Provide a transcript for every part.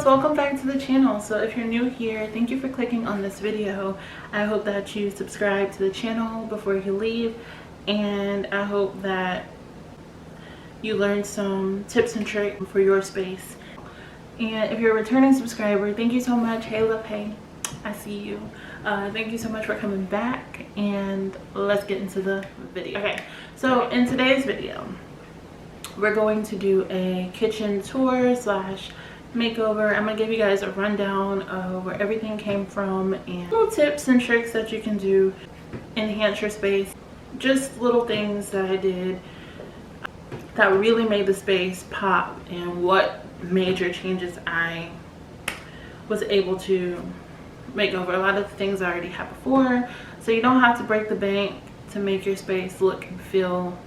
loves, welcome back to the channel. So if you're new here, thank you for clicking on this video. I hope that you subscribe to the channel before you leave, and I hope that you learn some tips and tricks for your space. And if you're a returning subscriber, thank you so much. Hey love, hey, I see you. Thank you so much for coming back, and let's get into the video. Okay, so in today's video we're going to do a kitchen tour slash makeover. I'm gonna give you guys a rundown of where everything came from and little tips and tricks that you can do, enhance your space, just little things that I did that really made the space pop, and what major changes I was able to make over. A lot of the things I already had before, so you don't have to break the bank to make your space look and feel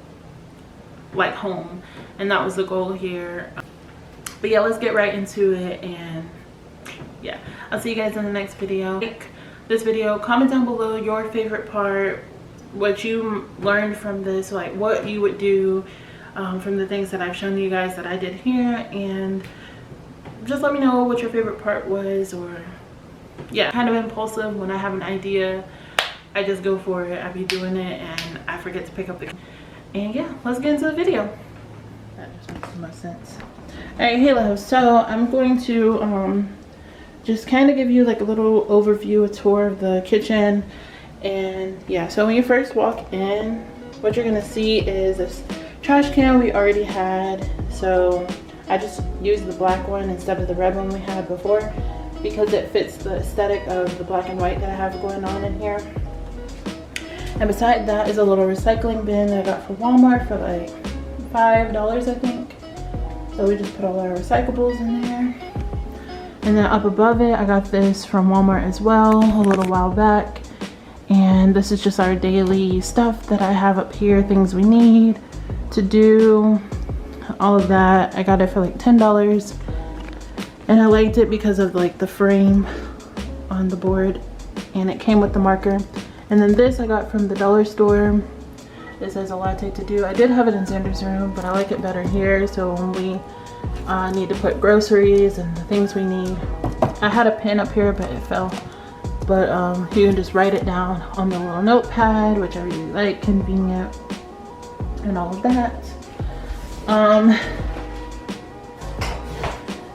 like home, and that was the goal here. But yeah, let's get right into it, and yeah, I'll see you guys in the next video. Like this video, comment down below your favorite part, what you learned from this, like what you would do from the things that I've shown you guys that I did here, and just let me know what your favorite part was. Or yeah, kind of impulsive. When I have an idea, I just go for it. I be doing it and I forget to pick up the, and yeah, let's get into the video. That just makes too much sense. All right, hey loves, so I'm going to just kind of give you like a little overview, a tour of the kitchen. And yeah, so when you first walk in, what you're gonna see is this trash can we already had. So I just used the black one instead of the red one we had before, because it fits the aesthetic of the black and white that I have going on in here. And beside that is a little recycling bin that I got from Walmart for like $5, I think. So we just put all our recyclables in there. And then up above it, I got this from Walmart as well a little while back. And this is just our daily stuff that I have up here, things we need to do, all of that. I got it for like $10. And I liked it because of like the frame on the board, and it came with the marker. And then this I got from the dollar store. It says a latte to do. I did have it in Xander's room, but I like it better here. So when we need to put groceries and the things we need, I had a pen up here, but it fell. But you can just write it down on the little notepad, which I really like, convenient, and all of that.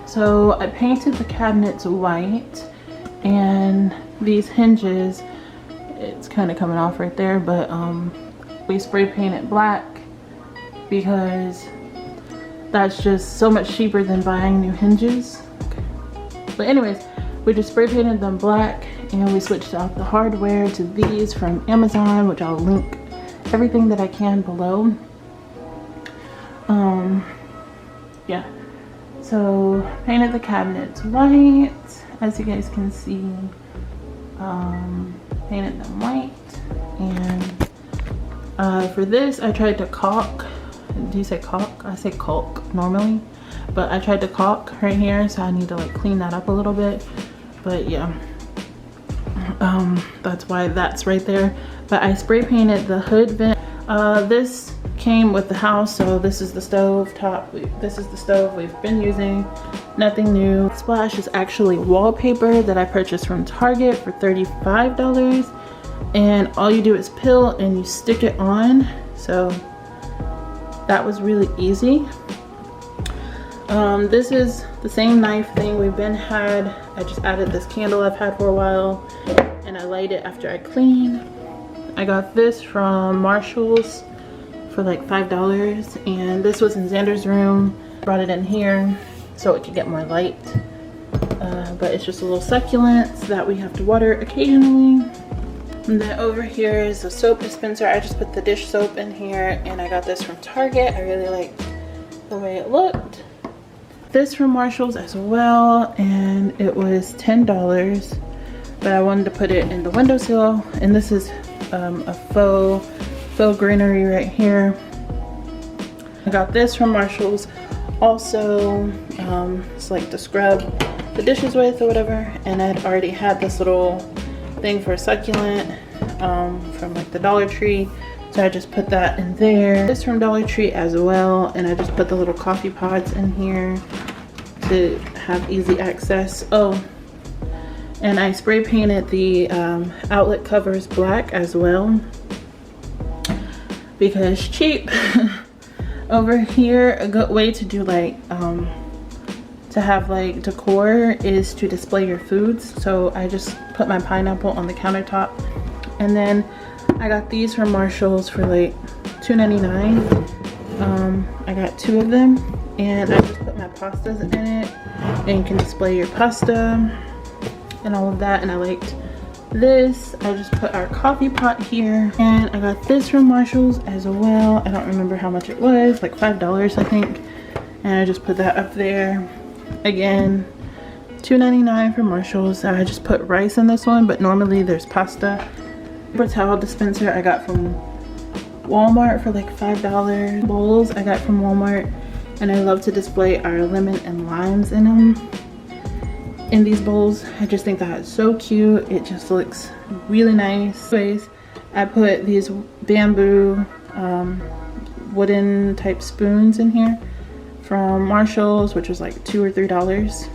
So I painted the cabinets white, and these hinges, it's kind of coming off right there, but we spray painted black because that's just so much cheaper than buying new hinges. But anyways, we just spray painted them black, and we switched out the hardware to these from Amazon, which I'll link everything that I can below. Yeah, so painted the cabinets white, as you guys can see. Painted them white, and for this I tried to caulk. Do you say caulk? I say caulk normally, but I tried to caulk right here, so I need to like clean that up a little bit. But yeah, that's why that's right there. But I spray painted the hood vent. This came with the house, so this is the stove top. This is the stove we've been using, nothing new. Splash is actually wallpaper that I purchased from Target for $35, and all you do is peel and you stick it on. So that was really easy. This is the same knife thing we've been had. I just added this candle I've had for a while, and I light it after I clean. I got this from Marshall's for like $5, and this was in Xander's room. Brought it in here so it could get more light, but it's just a little succulent that we have to water occasionally. And then over here is a soap dispenser. I just put the dish soap in here, and I got this from Target. I really liked the way it looked. This from Marshall's as well, and it was $10, but I wanted to put it in the windowsill. And this is a faux greenery right here. I got this from Marshall's also. It's like to scrub the dishes with or whatever, and I'd already had this little thing for a succulent from like the Dollar Tree, so I just put that in there. This from Dollar Tree as well, and I just put the little coffee pods in here to have easy access. Oh, and I spray painted the outlet covers black as well because cheap. Over here, a good way to do like to have like decor is to display your foods. So I just put my pineapple on the countertop, and then I got these from Marshall's for like $2.99. I got 2 of them, and I just put my pastas in it, and you can display your pasta and all of that. And I liked this. I just put our coffee pot here, and I got this from Marshall's as well. I don't remember how much it was, like $5 I think, and I just put that up there. Again, $2.99 from Marshall's. I just put rice in this one, but normally there's pasta. Paper towel dispenser I got from Walmart for like $5. Bowls I got from Walmart, and I love to display our lemon and limes in them, in these bowls. I just think that is so cute. It just looks really nice. Anyways, I put these bamboo wooden type spoons in here from Marshall's, which was like $2 or $3.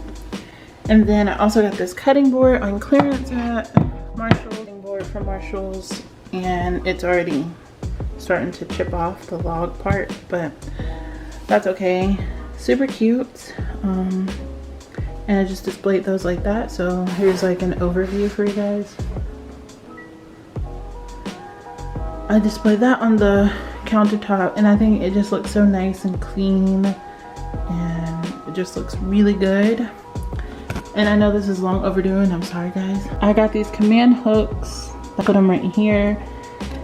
And then I also got this cutting board on clearance at Marshall's. Cutting board from Marshall's, and it's already starting to chip off the log part, but that's okay. Super cute. And I just displayed those like that. So here's like an overview for you guys. I displayed that on the countertop, and I think it just looks so nice and clean, and it just looks really good. And I know this is long overdue, and I'm sorry guys. I got these command hooks. I put them right here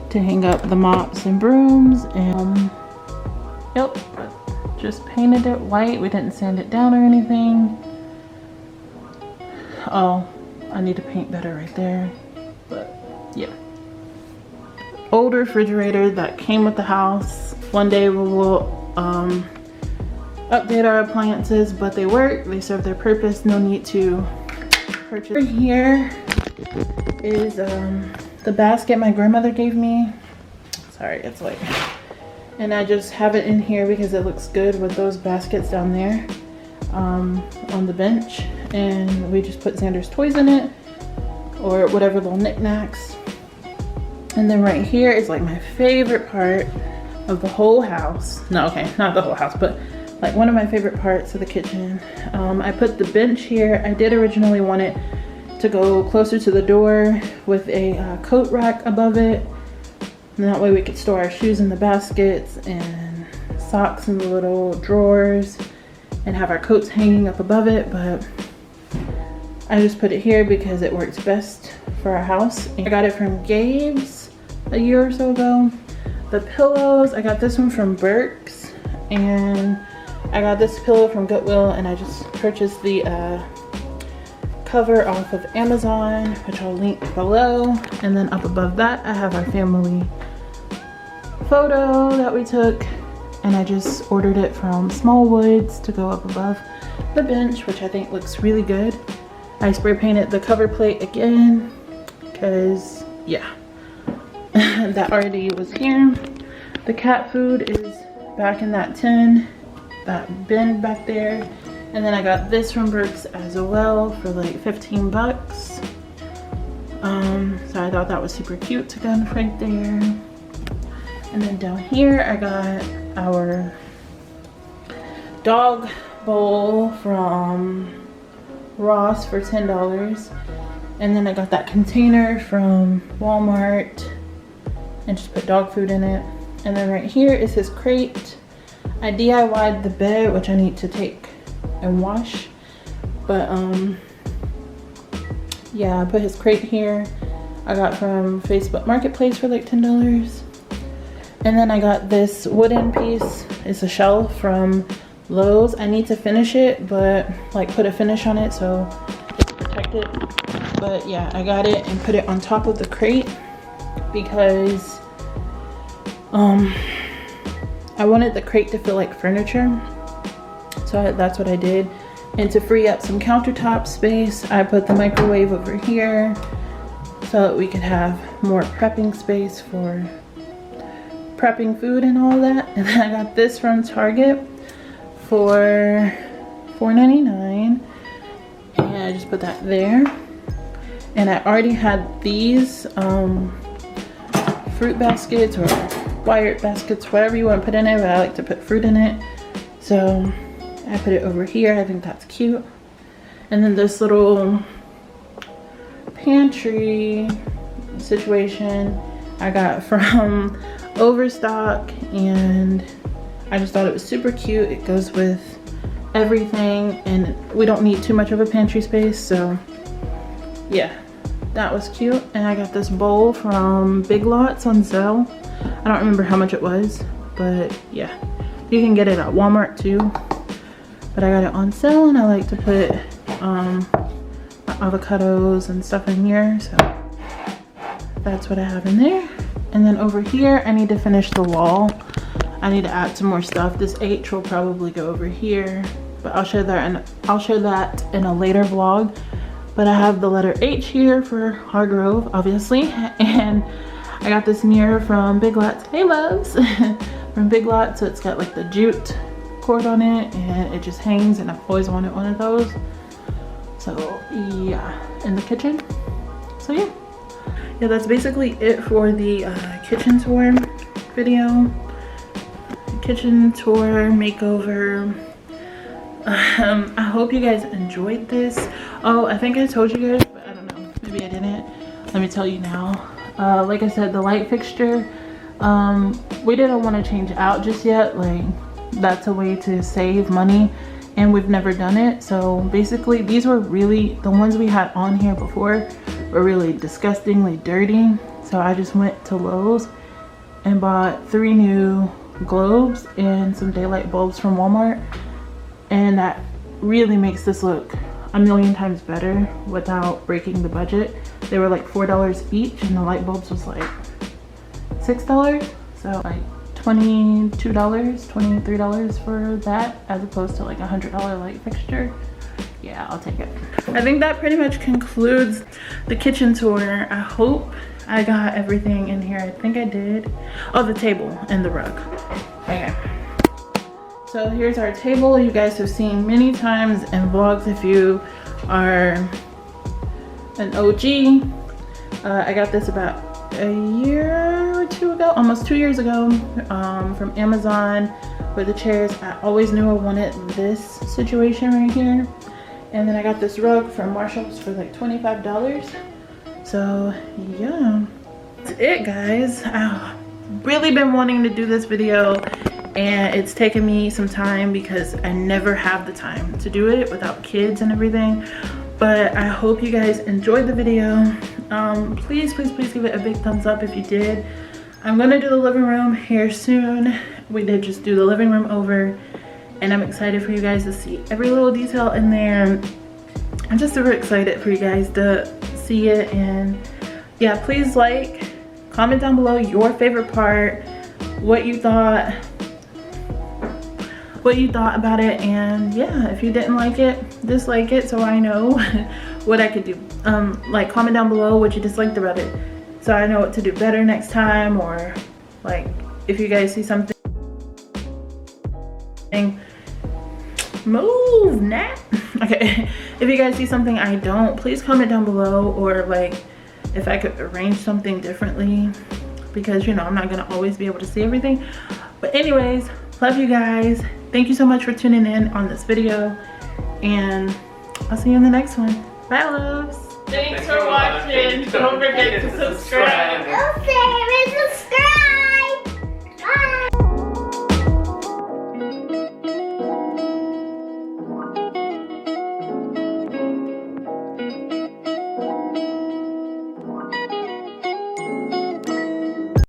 to hang up the mops and brooms, and yep, just painted it white. We didn't sand it down or anything. Oh, I need to paint better right there, but yeah. Old refrigerator that came with the house. One day we will update our appliances, but they work, they serve their purpose, no need to purchase. Here is the basket my grandmother gave me. Sorry, it's like, and I just have it in here because it looks good with those baskets down there on the bench. And we just put Xander's toys in it, or whatever little knickknacks. And then right here is like my favorite part of the whole house. No, okay, not the whole house, but like one of my favorite parts of the kitchen. I put the bench here. I did originally want it to go closer to the door with a coat rack above it, and that way we could store our shoes in the baskets and socks in the little drawers and have our coats hanging up above it. But I just put it here because it works best for our house. I got it from Gabe's a year or so ago. The pillows, I got this one from Burke's, and I got this pillow from Goodwill, and I just purchased the cover off of Amazon, which I'll link below. And then up above that I have our family photo that we took, and I just ordered it from Smallwoods to go up above the bench, which I think looks really good. I spray painted the cover plate again because yeah, that already was here. The cat food is back in that tin, that bin back there. And then I got this from Burke's as well for like 15 bucks. So I thought that was super cute to go right there. And then down here I got our dog bowl from Ross for $10. And then I got that container from Walmart and just put dog food in it. And then right here is his crate. I DIY'd the bed, which I need to take and wash, but yeah, I put his crate here. I got from Facebook Marketplace for like $10. And then I got this wooden piece. It's a shelf from Lowe's. I need to finish it, but like put a finish on it so it's protected. But yeah, I got it and put it on top of the crate because I wanted the crate to feel like furniture. So that's what I did. And to free up some countertop space, I put the microwave over here so that we could have more prepping space for prepping food and all that. And then I got this from Target for $4.99, and I just put that there. And I already had these fruit baskets or wired baskets, whatever you want to put in it, but I like to put fruit in it, so I put it over here. I think that's cute. And then this little pantry situation I got from Overstock, and I just thought it was super cute. It goes with everything, and we don't need too much of a pantry space, so yeah, that was cute. And I got this bowl from Big Lots on sale. I don't remember how much it was, but yeah, you can get it at Walmart too, but I got it on sale, and I like to put avocados and stuff in here, so that's what I have in there. And then over here, I need to finish the wall. I need to add some more stuff. This H will probably go over here, but I'll show that in a later vlog. But I have the letter H here for Hargrove, obviously, and I got this mirror from Big Lots. Hey loves, from Big Lots. So it's got like the jute cord on it, and it just hangs, and I've always wanted one of those. So yeah, in the kitchen. So yeah, that's basically it for the kitchen tour video. Kitchen tour makeover. I hope you guys enjoyed this. Oh, I think I told you guys, but I don't know, maybe I didn't. Let me tell you now. Like I said, the light fixture, we didn't want to change out just yet. Like, that's a way to save money, and we've never done it. So basically, these were really, the ones we had on here before were really disgustingly dirty. So I just went to Lowe's and bought 3 new globes and some daylight bulbs from Walmart, and that really makes this look a million times better without breaking the budget. They were like $4 each, and the light bulbs was like $6, so like $22, $23 for that, as opposed to like a $100 light fixture. Yeah, I'll take it. I think that pretty much concludes the kitchen tour. I hope I got everything in here. I think I did. Oh, the table and the rug. Okay. So here's our table. You guys have seen many times in vlogs if you are an OG. I got this about a year or two ago, almost 2 years ago, from Amazon for the chairs. I always knew I wanted this situation right here. And then I got this rug from Marshall's for like $25. So yeah, that's it guys. I've really been wanting to do this video, and it's taken me some time because I never have the time to do it without kids and everything. But I hope you guys enjoyed the video. Please give it a big thumbs up if you did. I'm gonna do the living room here soon. We did just do the living room over, and I'm excited for you guys to see every little detail in there. I'm just super excited for you guys to see it. And yeah, please like, comment down below your favorite part, what you thought about it. And yeah, if you didn't like it, dislike it so I know what I could do. Like, comment down below what you disliked about it so I know what to do better next time. Or like, if you guys see something, move Nat. Okay, if you guys see something I don't, please comment down below. Or like, if I could arrange something differently, because you know I'm not gonna always be able to see everything. But anyways, love you guys. Thank you so much for tuning in on this video, and I'll see you in the next one. Bye loves. Thanks for watching. Don't forget to subscribe.